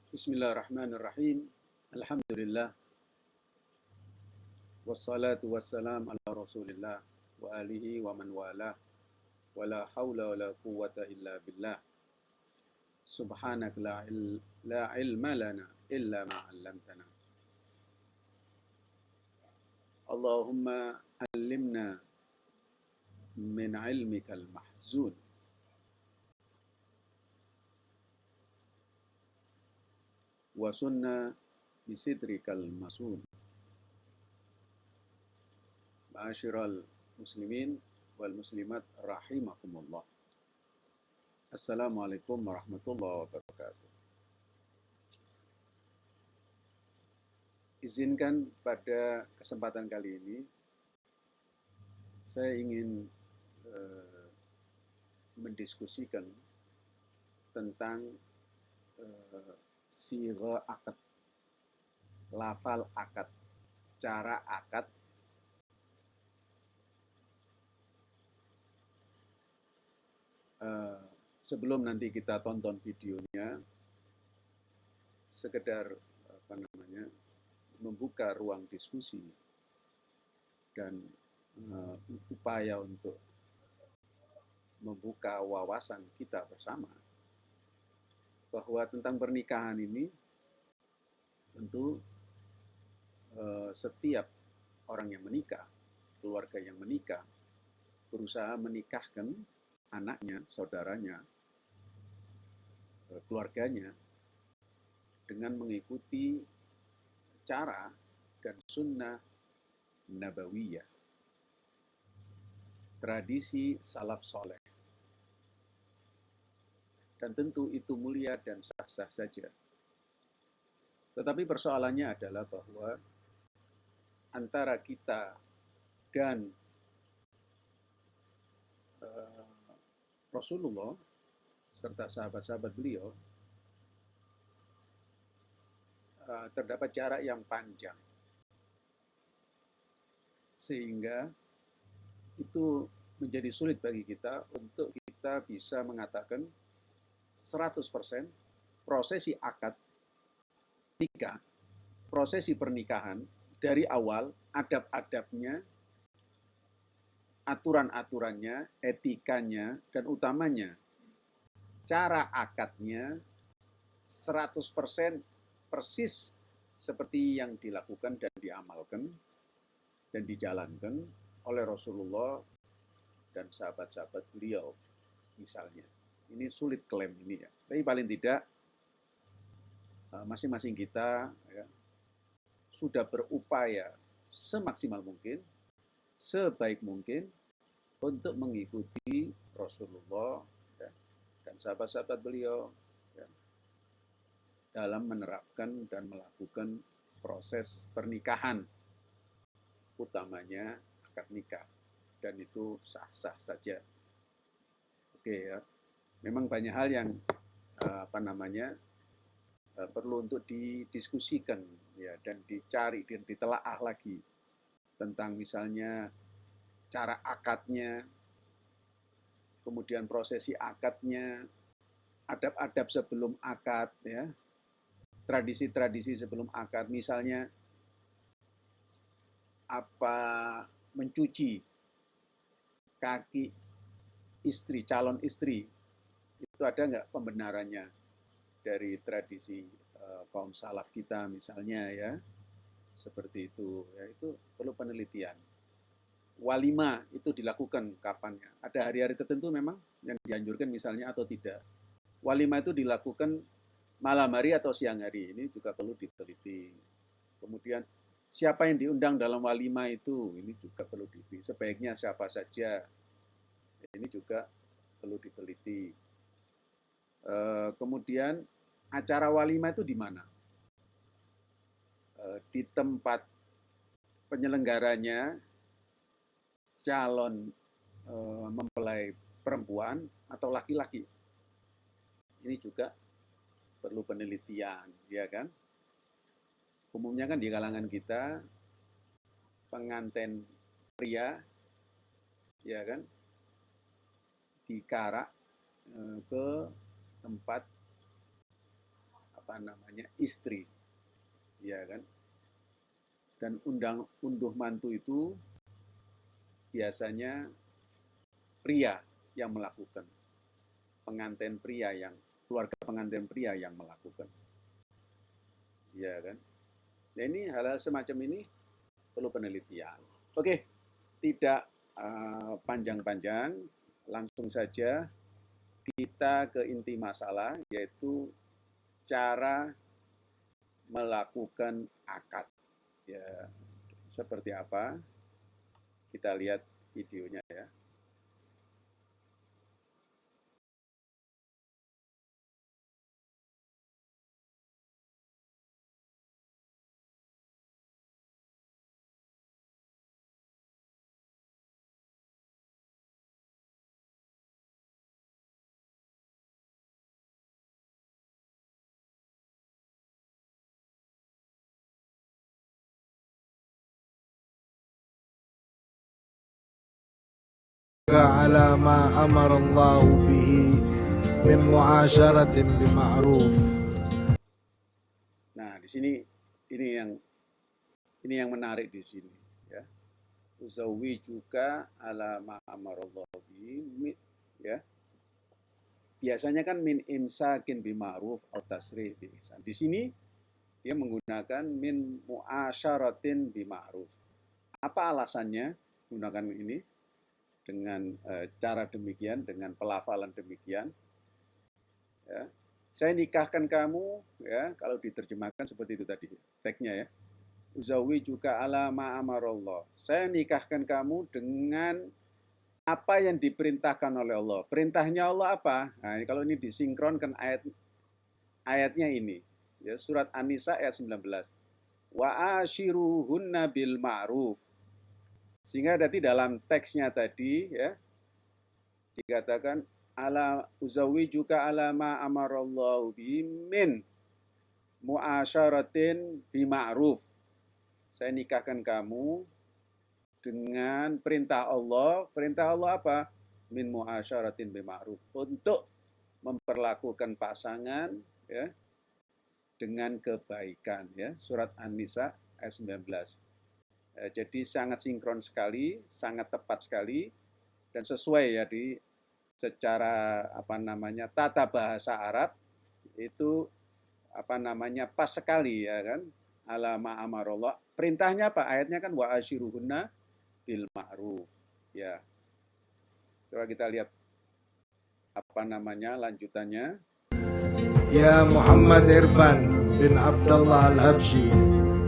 Bismillahirrahmanirrahim. Alhamdulillah. Wassalatu wassalam ala rasulillah wa alihi wa man walah. Wa la hawla wa la quwwata illa billah. Subhanak la ilma lana illa ma 'allamtana. Allahumma allimna min ilmikal mahzun. Wa sunna bisidrikal masun. Ma'asyiral muslimin wal muslimat rahimakumullah. Assalamualaikum warahmatullahi wabarakatuh. Izinkan pada kesempatan kali ini saya ingin mendiskusikan tentang sigha akad, lafal akad, cara akad. Sebelum nanti kita tonton videonya, sekedar membuka ruang diskusi dan upaya untuk membuka wawasan kita bersama bahwa tentang pernikahan ini tentu setiap orang yang menikah, keluarga yang menikah, berusaha menikahkan anaknya, saudaranya, keluarganya dengan mengikuti cara dan sunnah nabawiyah, tradisi salaf soleh. Dan tentu itu mulia dan sah-sah saja. Tetapi persoalannya adalah bahwa antara kita dan Rasulullah serta sahabat-sahabat beliau terdapat jarak yang panjang, sehingga itu menjadi sulit bagi kita untuk kita bisa mengatakan 100% prosesi akad nikah, prosesi pernikahan dari awal, adab-adabnya, aturan-aturannya, etikanya, dan utamanya cara akadnya 100% persis seperti yang dilakukan dan diamalkan dan dijalankan oleh Rasulullah dan sahabat-sahabat beliau misalnya. Ini sulit klaim ini ya. Tapi paling tidak masing-masing kita ya, sudah berupaya semaksimal mungkin, sebaik mungkin untuk mengikuti Rasulullah ya, dan sahabat-sahabat beliau ya, dalam menerapkan dan melakukan proses pernikahan, utamanya akad nikah, dan itu sah-sah saja. Oke ya. Memang banyak hal yang perlu untuk didiskusikan ya, dan dicari dan ditelaah lagi tentang misalnya cara akadnya, kemudian prosesi akadnya, adab-adab sebelum akad ya, tradisi-tradisi sebelum akad, misalnya apa mencuci kaki istri, calon istri, itu ada nggak pembenarannya dari tradisi kaum salaf kita misalnya ya, seperti itu ya, itu perlu penelitian. Walimah itu dilakukan kapannya? Ada hari-hari tertentu memang yang dianjurkan misalnya atau tidak? Walimah itu dilakukan malam hari atau siang hari? Ini juga perlu diteliti. Kemudian siapa yang diundang dalam walimah itu? Ini juga perlu diteliti. Sebaiknya siapa saja? Ini juga perlu diteliti. Kemudian acara walimah itu di mana? Di tempat penyelenggaranya calon mempelai perempuan atau laki-laki. Ini juga perlu penelitian, ya kan? Umumnya kan di kalangan kita pengantin pria, ya kan, dikarak ke tempat istri, ya kan? Dan unduh mantu itu biasanya pria yang melakukan, keluarga pengantin pria yang melakukan, ya kan? Nah ini hal-hal semacam ini perlu penelitian. Oke, tidak panjang-panjang, langsung saja kita ke inti masalah, yaitu cara melakukan akad. Ya, seperti apa? Kita lihat videonya ya. على ما أمر الله به من معاشرة بمعروف. Nah, di sini ini yang menarik di sini ya. Uzawi juga ala ma amarallahu bihi, ya. Biasanya kan min imsakin bima'ruf atau tasrih bi ihsan. Di sini dia menggunakan min muasyaratin bima'ruf. Apa alasannya menggunakan ini dengan cara demikian, dengan pelafalan demikian? Ya. Saya nikahkan kamu, ya, kalau diterjemahkan seperti itu tadi teksnya ya. Uzawi juga ala ma amarallah. Saya nikahkan kamu dengan apa yang diperintahkan oleh Allah. Perintahnya Allah apa? Nah, kalau ini disinkronkan ayatnya ini. Ya, surat An-Nisa ayat 19. Wa ashiruhunna bil ma'ruf. Sehingga tadi dalam teksnya tadi ya dikatakan ala uzawi juga ala ma amarallahu bimin muasyaratin bima'ruf. Saya nikahkan kamu dengan perintah Allah. Perintah Allah apa? Min muasyaratin bima'ruf. Untuk memperlakukan pasangan ya dengan kebaikan ya. Surat An-Nisa ayat 19. Jadi sangat sinkron sekali, sangat tepat sekali dan sesuai ya secara tata bahasa Arab itu pas sekali ya kan. Ala ma amarallah. Perintahnya apa? Ayatnya kan wa ashiruhunna bil ma'ruf. Ya. Coba kita lihat lanjutannya. Ya Muhammad Irfan bin Abdullah Al-Habshi,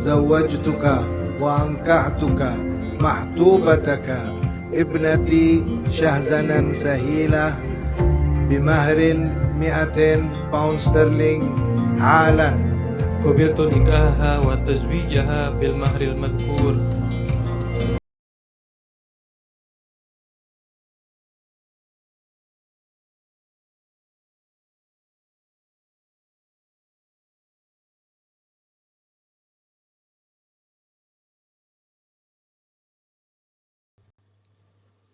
zawwajtuka wa ankahtuka mahtubataka ibnati Shahzanan Sahila bimahrin 200 pound sterling halan. قبلت نكاحها وتزويجها بالمهر المذكور.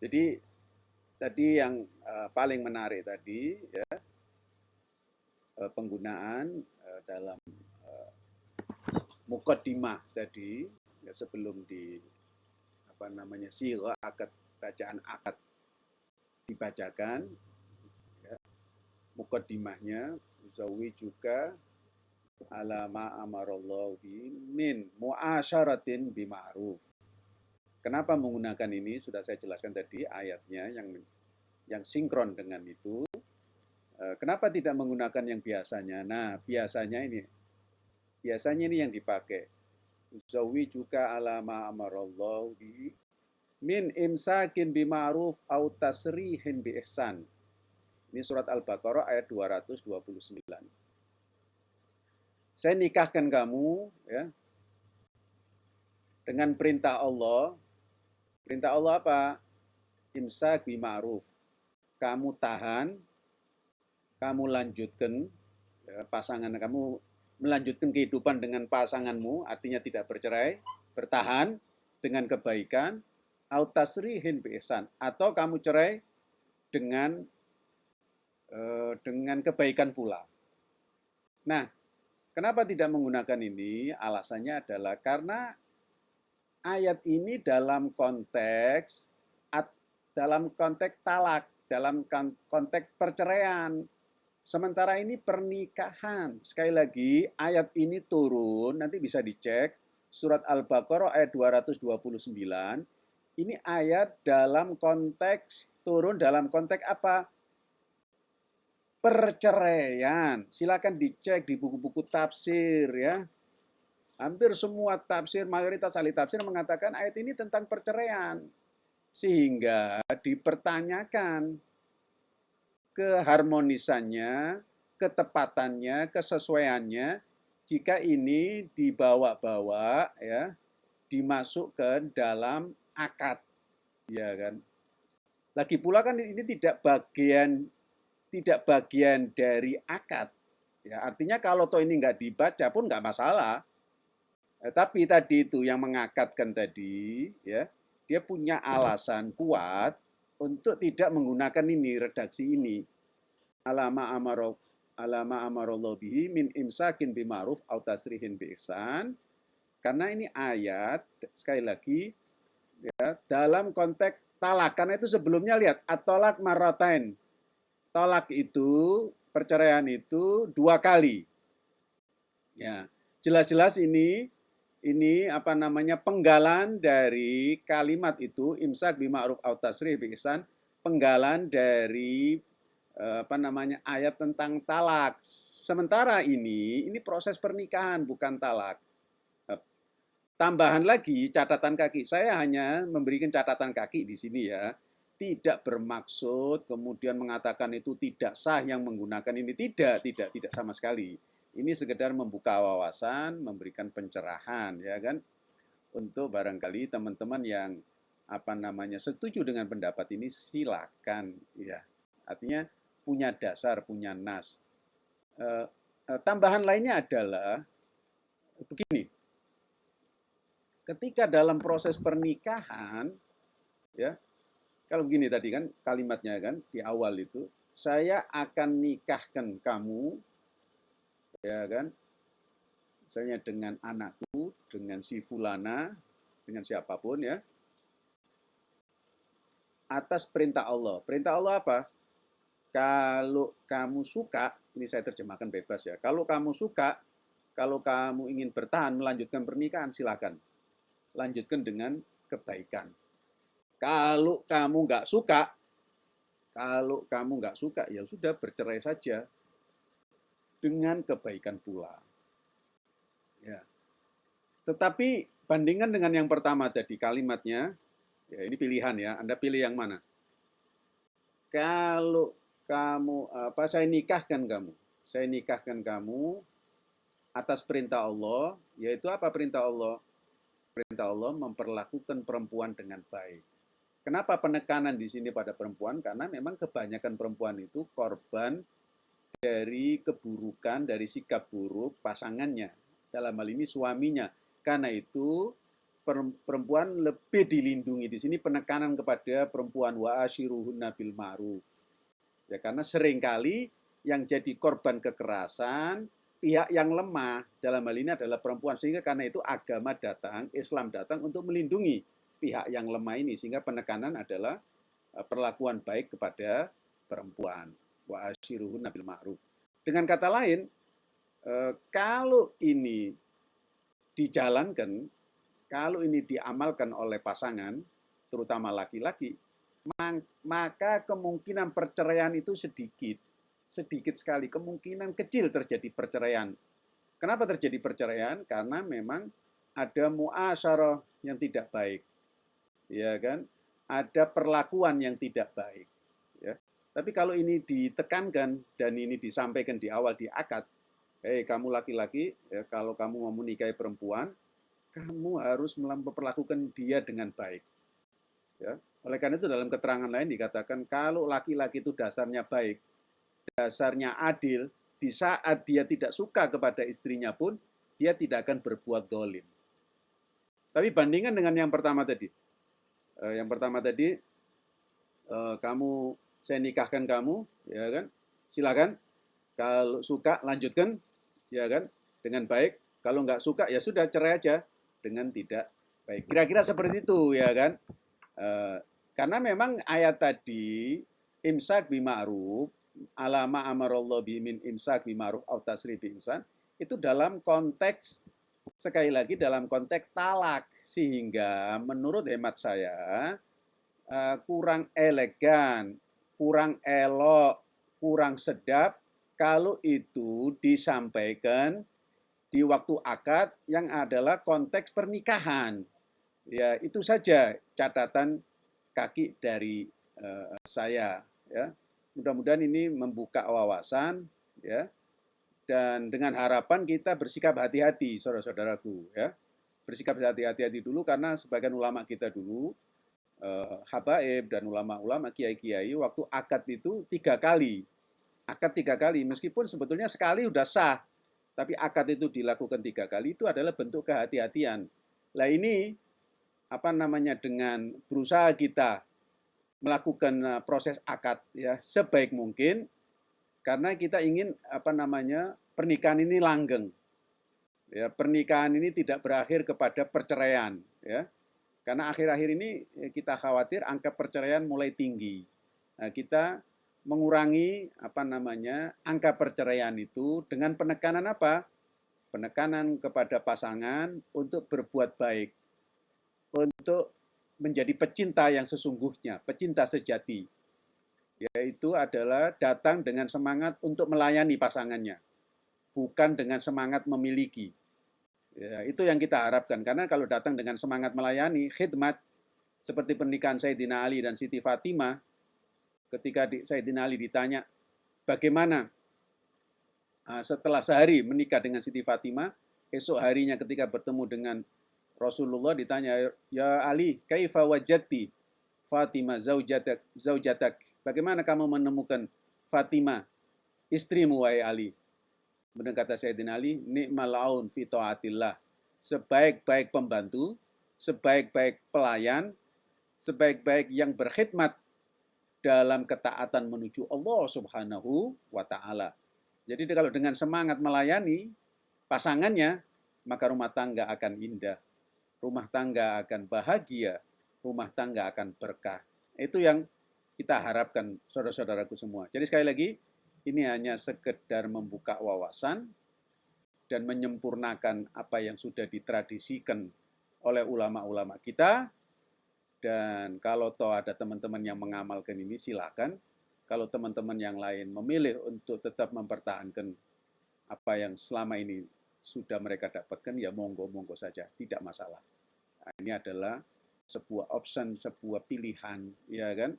Jadi tadi yang paling menarik tadi ya penggunaan dalam muqaddimah tadi ya, sebelum sirah akad, bacaan akad dibacakan ya, muqaddimahnya uzawi juga ala ma amarallahu min muasyaratin bima'ruf. Kenapa menggunakan ini? Sudah saya jelaskan tadi ayatnya yang sinkron dengan itu. Kenapa tidak menggunakan yang biasanya? Nah, biasanya ini yang dipakai. Uzawi juga ala ma amarallahu bi min imsakin bima'ruf au tasrihin bi ihsan. Ini surat Al-Baqarah ayat 229. Saya nikahkan kamu ya dengan perintah Allah. Perintah Allah apa? Imsak bima'ruf. Kamu tahan, kamu lanjutkan ya, pasangan kamu melanjutkan kehidupan dengan pasanganmu, artinya tidak bercerai, bertahan dengan kebaikan, au tasrihin bi ihsan, atau kamu cerai dengan kebaikan pula. Nah, Kenapa tidak menggunakan ini? Alasannya adalah karena ayat ini dalam konteks talak, dalam konteks perceraian. Sementara ini pernikahan. Sekali lagi, ayat ini turun, nanti bisa dicek, surat Al-Baqarah ayat 229. Ini ayat dalam konteks, turun dalam konteks apa? Perceraian. Silakan dicek di buku-buku tafsir ya. Hampir semua tafsir, mayoritas ahli tafsir mengatakan ayat ini tentang perceraian. Sehingga dipertanyakan keharmonisannya, ketepatannya, kesesuaiannya jika ini dibawa-bawa ya, dimasukkan dalam akad, ya kan. Lagi pula kan ini tidak bagian dari akad. Ya, artinya kalau toh ini nggak dibaca pun nggak masalah. Tapi tadi itu yang mengakatkan tadi, ya, dia punya alasan kuat untuk tidak menggunakan ini, redaksi ini. Alama amarallahu bihi min imsakin bima'ruf au tasrihin bi ihsan. Karena ini ayat, sekali lagi, ya, dalam konteks talak. Karena itu sebelumnya lihat, at-talak marratain. Talak itu, perceraian itu 2 kali. Ya, jelas-jelas ini apa namanya, penggalan dari kalimat itu, imsak bima'ruf au tasrih bi ihsan, penggalan dari apa namanya, ayat tentang talak. Sementara ini proses pernikahan bukan talak. Tambahan lagi catatan kaki, saya hanya memberikan catatan kaki di sini ya. Tidak bermaksud kemudian mengatakan itu tidak sah yang menggunakan ini, tidak sama sekali. Ini sekedar membuka wawasan, memberikan pencerahan, ya kan, untuk barangkali teman-teman yang apa namanya setuju dengan pendapat ini silakan, ya. Artinya punya dasar, punya nas. Tambahan lainnya adalah begini, ketika dalam proses pernikahan, ya, kalau begini tadi kan kalimatnya kan di awal itu, saya akan nikahkan kamu, ya kan, misalnya dengan anakku, dengan si fulana, dengan siapapun ya, atas perintah Allah. Perintah Allah apa? Kalau kamu suka, ini saya terjemahkan bebas ya, kalau kamu suka, kalau kamu ingin bertahan melanjutkan pernikahan, silakan. Lanjutkan dengan kebaikan. Kalau kamu nggak suka, ya sudah bercerai saja. Dengan kebaikan pula. Ya. Tetapi bandingkan dengan yang pertama tadi kalimatnya, ya ini pilihan ya, Anda pilih yang mana? Kalau kamu saya nikahkan kamu atas perintah Allah, yaitu apa perintah Allah? Perintah Allah memperlakukan perempuan dengan baik. Kenapa penekanan di sini pada perempuan? Karena memang kebanyakan perempuan itu korban dari keburukan, dari sikap buruk pasangannya, dalam hal ini suaminya. Karena itu perempuan lebih dilindungi. Di sini penekanan kepada perempuan, wa ashiruhunna bil ma'ruf. Ya, karena seringkali yang jadi korban kekerasan pihak yang lemah, dalam hal ini adalah perempuan. Sehingga karena itu agama datang, Islam datang untuk melindungi pihak yang lemah ini. Sehingga penekanan adalah perlakuan baik kepada perempuan. Wa ashiruhunna bil ma'ruf. Dengan kata lain, kalau ini dijalankan, kalau ini diamalkan oleh pasangan, terutama laki-laki, maka kemungkinan perceraian itu sedikit sekali, kemungkinan kecil terjadi perceraian. Kenapa terjadi perceraian? Karena memang ada muasyarah yang tidak baik, ya kan? Ada perlakuan yang tidak baik, ya. Tapi kalau ini ditekankan dan ini disampaikan di awal di akad, kamu laki-laki, ya, kalau kamu mau menikahi perempuan, kamu harus memperlakukan dia dengan baik. Ya. Oleh karena itu dalam keterangan lain dikatakan kalau laki-laki itu dasarnya baik, dasarnya adil, di saat dia tidak suka kepada istrinya pun, dia tidak akan berbuat dolim. Tapi bandingkan dengan yang pertama tadi. Saya nikahkan kamu, ya kan? Silakan. Kalau suka lanjutkan, ya kan? dengan baik. Kalau nggak suka ya sudah cerai aja dengan tidak baik. Kira-kira seperti itu ya kan. Karena memang ayat tadi imsak bima'ruf ala ma amarallahu bi min imsak bima'ruf au tasrih bi ihsan itu dalam konteks, sekali lagi dalam konteks talak, sehingga menurut hemat saya kurang elegan, kurang elok, kurang sedap kalau itu disampaikan di waktu akad yang adalah konteks pernikahan. Ya, itu saja catatan kaki dari saya ya. Mudah-mudahan ini membuka wawasan ya. Dan dengan harapan kita bersikap hati-hati, saudara-saudaraku ya. Bersikap hati-hati dulu karena sebagian ulama kita dulu habaib dan ulama-ulama kiai-kiai waktu akad itu 3 kali. Akad 3 kali meskipun sebetulnya sekali sudah sah. Tapi akad itu dilakukan 3 kali itu adalah bentuk kehati-hatian. Lah ini dengan berusaha kita melakukan proses akad ya sebaik mungkin karena kita ingin pernikahan ini langgeng. Ya, pernikahan ini tidak berakhir kepada perceraian ya. Karena akhir-akhir ini kita khawatir angka perceraian mulai tinggi. Nah, kita mengurangi angka perceraian itu dengan penekanan apa? Penekanan kepada pasangan untuk berbuat baik, untuk menjadi pecinta yang sesungguhnya, pecinta sejati. Yaitu adalah datang dengan semangat untuk melayani pasangannya, bukan dengan semangat memiliki. Ya, itu yang kita harapkan, karena kalau datang dengan semangat melayani, khidmat, seperti pernikahan Sayyidina Ali dan Siti Fatimah, ketika Sayyidina Ali ditanya, bagaimana setelah sehari menikah dengan Siti Fatimah, esok harinya ketika bertemu dengan Rasulullah ditanya, ya Ali, kaifa wajadti Fatimah zaujatak? Bagaimana kamu menemukan Fatimah, istrimu wahai Ali? Kemudian kata Sayyidina Ali, ni'mal aun fi ta'atillah. Sebaik-baik pembantu, sebaik-baik pelayan, sebaik-baik yang berkhidmat dalam ketaatan menuju Allah Subhanahu wa Ta'ala. Jadi kalau dengan semangat melayani pasangannya, maka rumah tangga akan indah, rumah tangga akan bahagia, rumah tangga akan berkah. Itu yang kita harapkan, saudara-saudaraku semua. Jadi sekali lagi, ini hanya sekedar membuka wawasan dan menyempurnakan apa yang sudah ditradisikan oleh ulama-ulama kita. Dan kalau toh ada teman-teman yang mengamalkan ini, silakan. Kalau teman-teman yang lain memilih untuk tetap mempertahankan apa yang selama ini sudah mereka dapatkan, ya monggo-monggo saja, tidak masalah. Nah, ini adalah sebuah option, sebuah pilihan, ya kan?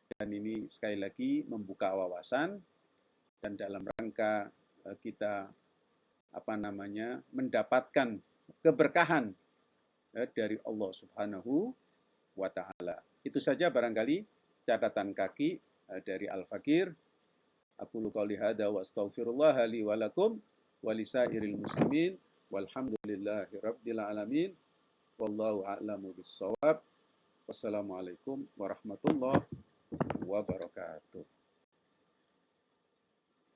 Dan ini sekali lagi membuka wawasan dan dalam rangka kita mendapatkan keberkahan dari Allah Subhanahu wa Ta'ala. Itu saja barangkali catatan kaki dari Al-Fakir. Aqulu qouli hadza wa astaghfirullah li wa lakum wa lisairil muslimin walhamdulillahi rabbil alamin wallahu a'lamu bis-shawab. Wassalamualaikum warahmatullahi wabarakatuh.